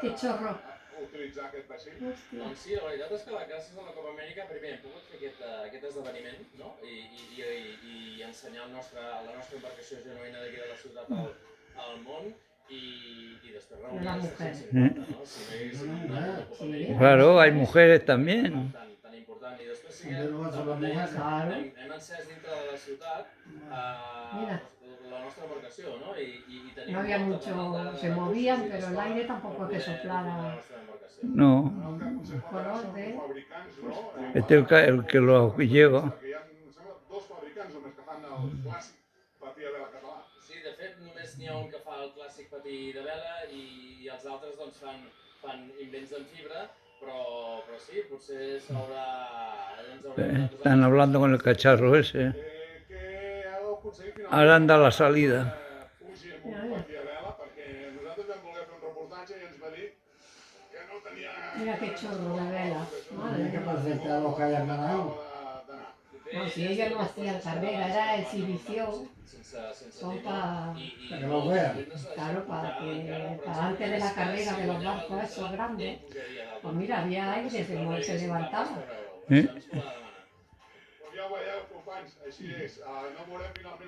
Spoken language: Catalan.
Que xorro. utilitzar aquest vaixell. Hòstia. Doncs sí, la veritat és que gràcies a la Copa Amèrica primer hem pogut fer aquest esdeveniment, no? I ensenyar la nostra embarcació genuïna d'aquí de la ciutat al món i després reunir els 750, no? Si no hi haguéssim anat a la Copa Amèrica. Claro, hay mujeres también. Tan important. I després sí que hem encès dintre de la ciutat la nostra embarcació, no? I tenim No había mucho, se movían, pero el aire tampoco te soplara. No, Color de... este es el que lo lleva. Hi ha, em sembla, 2 fabricants només que fan el clàssic patí de vela català. Sí, de fet, només n'hi ha un que fa el clàssic patí de vela i els altres doncs, fan invents en fibra, però sí, potser s'haurà... Están hablando con el cacharro ese. Que heu aconseguit finalment... Ahora anda la salida. Pugi amb un patí de vela, perquè nosaltres vam voler fer un reportatge i ens va dir que no tenia... Mira qué chorro de vela. Tiene que presentar los que hayan ganado. No, si ellos no hacían carrera, era exhibición. Son para Para que los vean. claro, para antes de la carrera de los barcos esos grandes. Pues mira, había aire, se levantaba. ¿Eh? Pues ja ho veieu, companys, així és. No veurem finalment